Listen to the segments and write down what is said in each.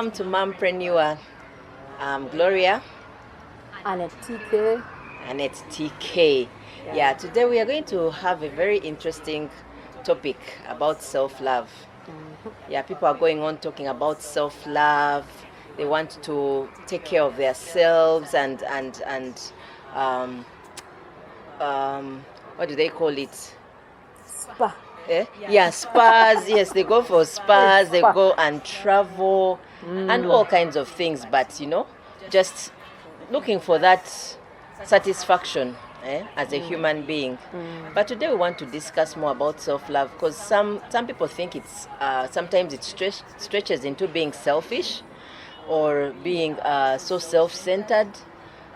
welcome to Mompreneur. I'm Gloria. And it's TK. And it's TK. Yeah, today we are going to have a very interesting topic about self-love. Yeah, people are going on talking about self-love. They want to take care of themselves and what do they call it? Spa. Yeah, spas. Yes, they go for spas. They go and travel and all kinds of things. But just looking for that satisfaction as a human being. But today we want to discuss more about self-love, because some people think it's sometimes it stretches into being selfish or being so self-centered.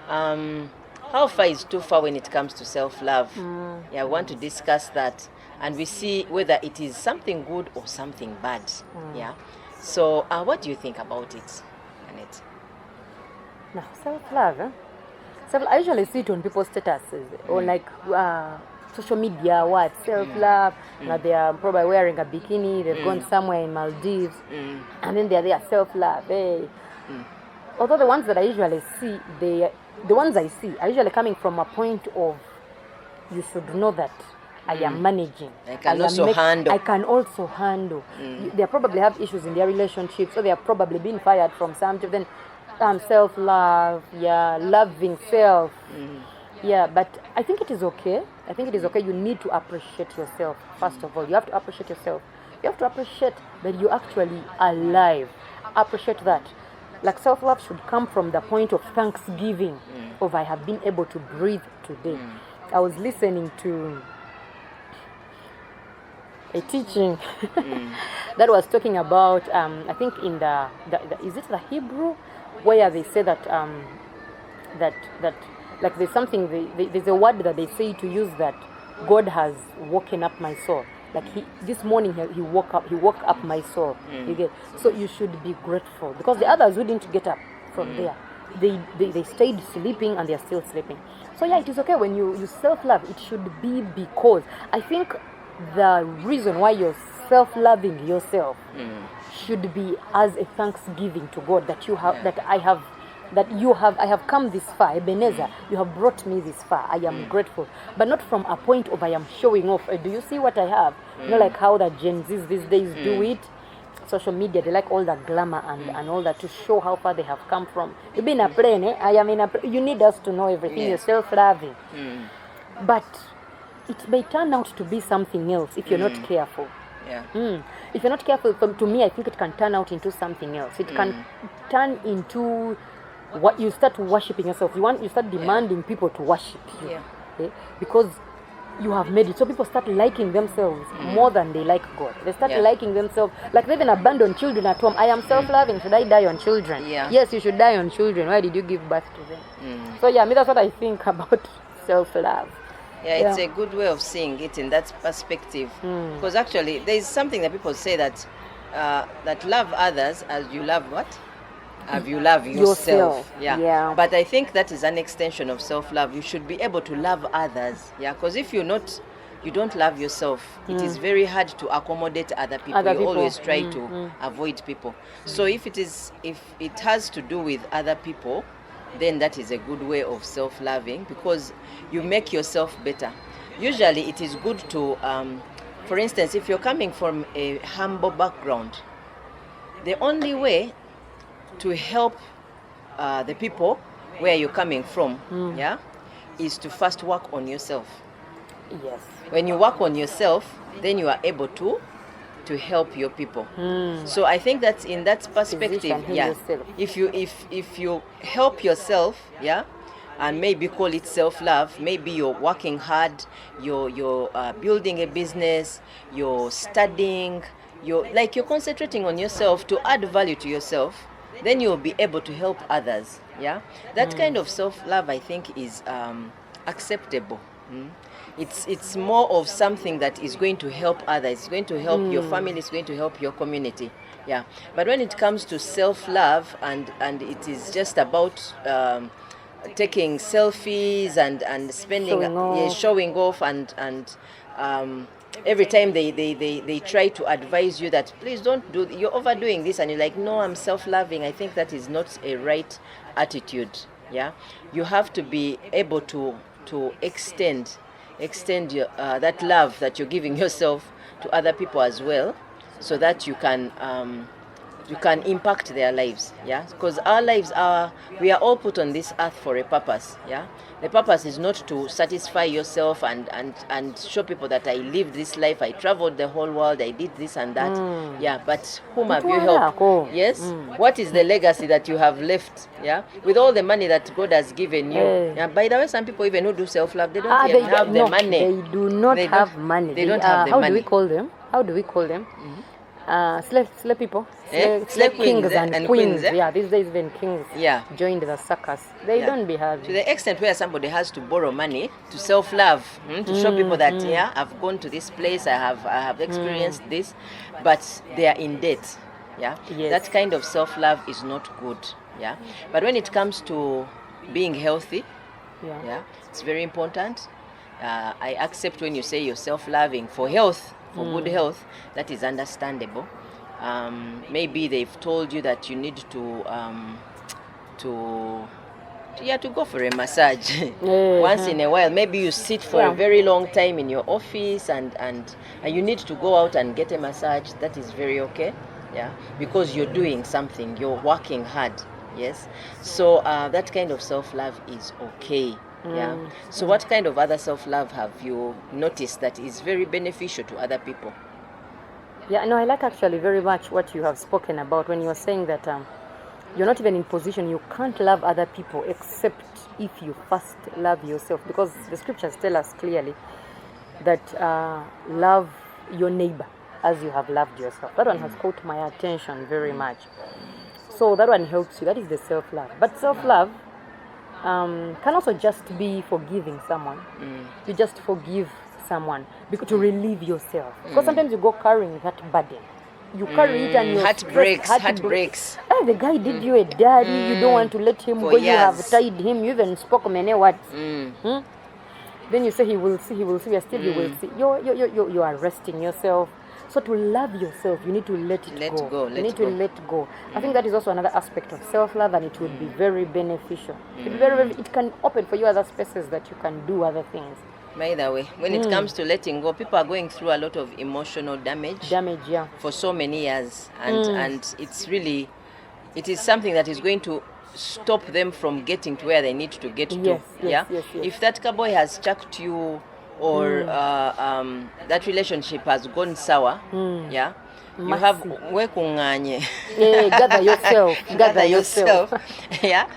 How far is too far when it comes to self-love? Yeah, we want to discuss that, and we see whether it is something good or something bad. Yeah. So what do you think about it, Annette? Now, self-love, I usually see it on people's statuses or like social media, self-love. Now they are probably wearing a bikini, they've gone somewhere in Maldives, and then they're there, self-love. Hey. Although the ones that I usually see, the ones I see are usually coming from a point of, you should know that I am managing. I can also handle. They probably have issues in their relationships, so they have probably been fired from something. Then self-love, loving self. Yeah, but I think it is okay. You need to appreciate yourself, first of all. You have to appreciate yourself. You have to appreciate that you're actually alive. Appreciate that. Like, self-love should come from the point of thanksgiving of, I have been able to breathe today. I was listening to a teaching that was talking about, I think in the is it the Hebrew, where they say that that like there's something, there's a word that they say to use, that God has woken up my soul. Like this morning he woke up my soul. You get? So you should be grateful, because the others wouldn't get up from there. They stayed sleeping and they're still sleeping. So yeah, it is okay when you self-love. It should be because I think the reason why you're self-loving yourself should be as a thanksgiving to God that you have, I have come this far. Ebenezer, you have brought me this far. I am grateful, but not from a point of I am showing off. Do you see what I have? Like how the Gen Zs these days do it. Social media, they like all the glamour and all that to show how far they have come from. You've been a plane, I am in a plane. You need us to know everything. You're self-loving, but it may turn out to be something else if you're not careful. If you're not careful, to me, I think it can turn out into something else. It can turn into what you start worshiping yourself. You start demanding people to worship you, okay? Because you have made it. So people start liking themselves more than they like God. They start liking themselves. Like they even abandon children at home. I am self-loving. Should I die on children? Yes, you should die on children. Why did you give birth to them? So that's what I think about self-love. Yeah, it's a good way of seeing it in that perspective. Because actually, there is something that people say that that love others as you love what? As you love yourself. Yeah. But I think that is an extension of self-love. You should be able to love others. Yeah. Because if you don't love yourself, it is very hard to accommodate other people. You always try to avoid people. So if it has to do with other people, then that is a good way of self-loving, because you make yourself better. Usually it is good to, for instance, if you're coming from a humble background, the only way to help the people where you're coming from, is to first work on yourself. Yes. When you work on yourself, then you are able to help your people. So I think that's in that perspective, if you help yourself, and maybe call it self-love, maybe you're working hard, you're building a business, you're studying, you're concentrating on yourself to add value to yourself, then you'll be able to help others. That kind of self-love, I think, is acceptable. It's more of something that is going to help others. It's going to help your family. It's going to help your community. But when it comes to self-love, and it is just about taking selfies and spending, showing off and every time they try to advise you that please don't do, you're overdoing this, and you're like, no, I'm self-loving. I think that is not a right attitude. Yeah, you have to be able to extend your that love that you're giving yourself to other people as well, so that you can impact their lives. Yeah, because our lives we are all put on this earth for a purpose. Yeah, the purpose is not to satisfy yourself and show people that I lived this life, I traveled the whole world, I did this and that. Yeah, but whom have you helped? Yes, what is the legacy that you have left? Yeah, with all the money that God has given you. Yeah, by the way, some people even who do self-love, they don't even have the money. They do not have money. They don't have the money. How do we call them? Slave people, slave kings and queens. Eh? Yeah, these days even kings joined the circus. They don't behave. To the extent where somebody has to borrow money to self-love, to show people that I've gone to this place, I have experienced this, but they are in debt. Yeah, that kind of self-love is not good. Yeah, but when it comes to being healthy, it's very important. I accept when you say you're self-loving for health. For good health, that is understandable. Maybe they've told you that you need to go for a massage once in a while. Maybe you sit for a very long time in your office and you need to go out and get a massage. That is very okay. Yeah, because you're doing something, you're working hard. Yes, so that kind of self-love is okay. Yeah. So what kind of other self-love have you noticed that is very beneficial to other people? Yeah, no, I like actually very much what you have spoken about when you are saying that you're not even in position, you can't love other people except if you first love yourself, because the scriptures tell us clearly that love your neighbor as you have loved yourself. That one has caught my attention very much. So that one helps you. That is the self-love. But self-love can also just be forgiving someone. You just forgive someone because to relieve yourself. Because sometimes you go carrying that burden. You carry it and your heart breaks. Oh, the guy did you a dirty. You don't want to let him go. You have tied him. You even spoke many words. Then you say he will see. Still he will see. You are resting yourself. So to love yourself, you need to let go. You need to let go. I think that is also another aspect of self-love, and it would be very beneficial. It can open for you other spaces that you can do other things. By the way, when it comes to letting go, people are going through a lot of emotional damage. For so many years, and it is something that is going to stop them from getting to where they need to get to. Yes. If that cowboy has chucked you, or that relationship has gone sour, you have wekunganye. Gather yourself. Yeah,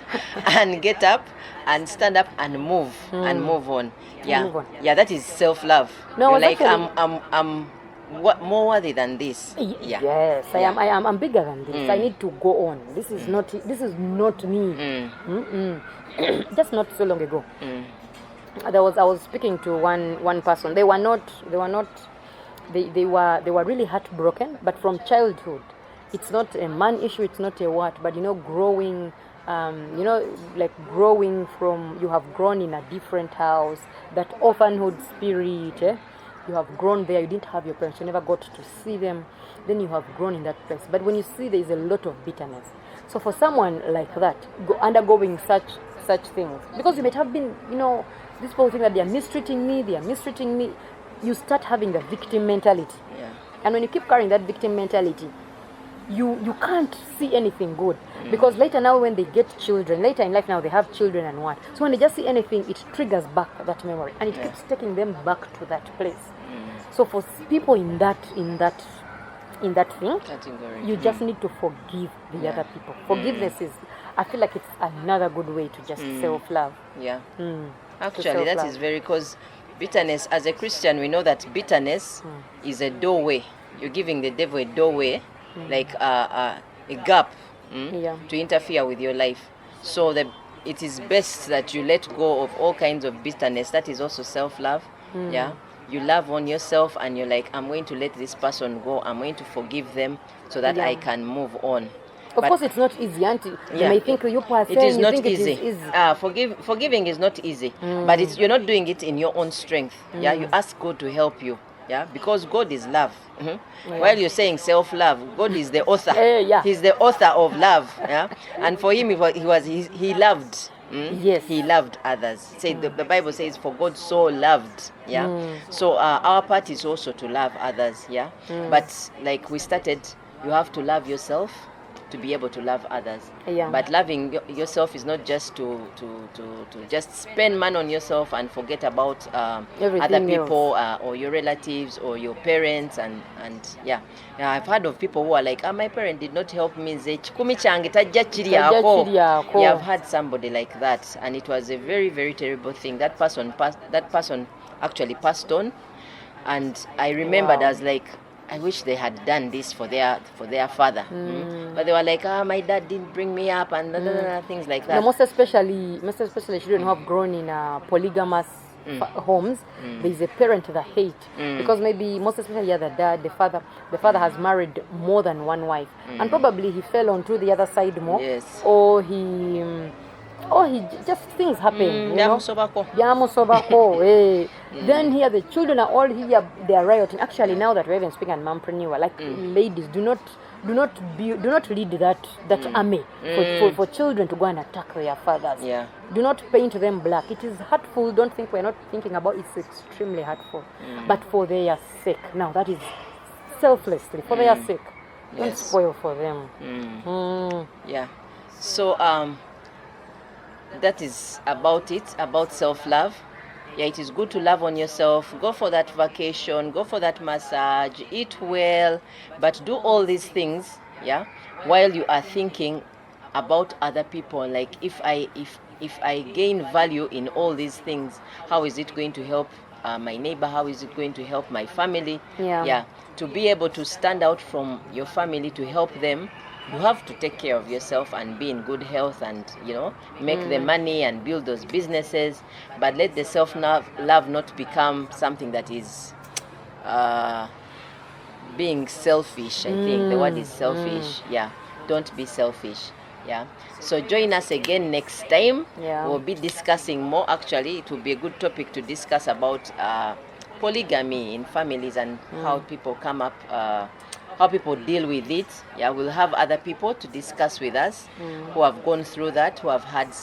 and get up and stand up and move and move on. That is self-love. No, you're like I'm more worthy than this. Yes, I am. I'm bigger than this. I need to go on. This is not me. Just not so long ago. I was speaking to one person. They were really heartbroken, but from childhood. It's not a man issue, it's not a what, but growing, like growing from, you have grown in a different house, that orphanhood spirit, you have grown there, you didn't have your parents, you never got to see them, then you have grown in that place. But when you see, there is a lot of bitterness. So for someone like that, undergoing such things, because you might have been, these people think that they are mistreating me, you start having the victim mentality. And when you keep carrying that victim mentality, you can't see anything good. Because later now when they get children, later in life now they have children and what. So when they just see anything, it triggers back that memory. And it keeps taking them back to that place. So for people in that thing, category, you just need to forgive the other people. Forgiveness is, I feel like it's another good way to just self-love. Actually, that is very, because bitterness, as a Christian, we know that bitterness is a doorway. You're giving the devil a doorway, like a gap to interfere with your life. So it is best that you let go of all kinds of bitterness. That is also self-love. You love on yourself and you're like, I'm going to let this person go. I'm going to forgive them so that I can move on. Of course, it's not easy, Auntie. You may think you are saying it is not easy. It is easy. Forgiving is not easy, but you're not doing it in your own strength. You ask God to help you. Yeah, because God is love. While you're saying self-love, God is the author. Yeah. He's the author of love. Yeah, and for him, he loved. Yes. He loved others. Say the Bible says, "For God so loved." Yeah. So our part is also to love others. Yeah. But like we started, you have to love yourself to be able to love others. Yeah. But loving yourself is not just to just spend money on yourself and forget about other Everything people or your relatives or your parents and yeah. I've heard of people who are like, my parent did not help me. Ze chikumi change tajja kiri ako. Yeah, I've had somebody like that, and it was a very, very terrible thing. That person actually passed on, and I remembered as like, I wish they had done this for their father. But they were like, my dad didn't bring me up and things like that. No, most especially children who have grown in polygamous homes. There is a parent that hate because maybe most especially the father has married more than one wife, and probably he fell onto the other side more. Yes. Or he just things happen. You know? Then here the children are all here, they are rioting. Actually, now that we're even speaking at mompreneur, like ladies, do not lead that army for children to go and attack their fathers. Yeah. Do not paint them black. It is hurtful. Don't think we're not thinking about it. It's extremely hurtful. But for their sake, now that is selflessly for their sake. Don't spoil for them. Yeah. So that is about it, about self-love. Yeah, it is good to love on yourself. Go for that vacation, go for that massage, eat well, but do all these things, yeah, while you are thinking about other people. Like if I gain value in all these things, how is it going to help my neighbor? How is it going to help my family? Yeah. To be able to stand out from your family to help them, you have to take care of yourself and be in good health and, make the money and build those businesses. But let the self-love not become something that is being selfish. I think the word is selfish. Yeah. Don't be selfish. Yeah. So join us again next time. Yeah. We'll be discussing more. Actually, it will be a good topic to discuss about polygamy in families and how people come up, how people deal with it. Yeah, we'll have other people to discuss with us who have gone through that, who have had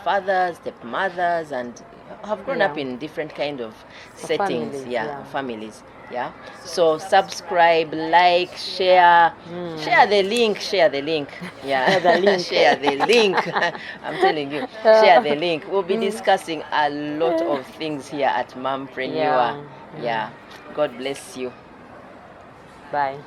fathers, stepmothers, and have grown up in different kind of settings. Families. Yeah. So subscribe, like, share, share the link. Yeah. Share the link. I'm telling you, share the link. We'll be discussing a lot of things here at Mompreneur. Yeah. God bless you. Bye.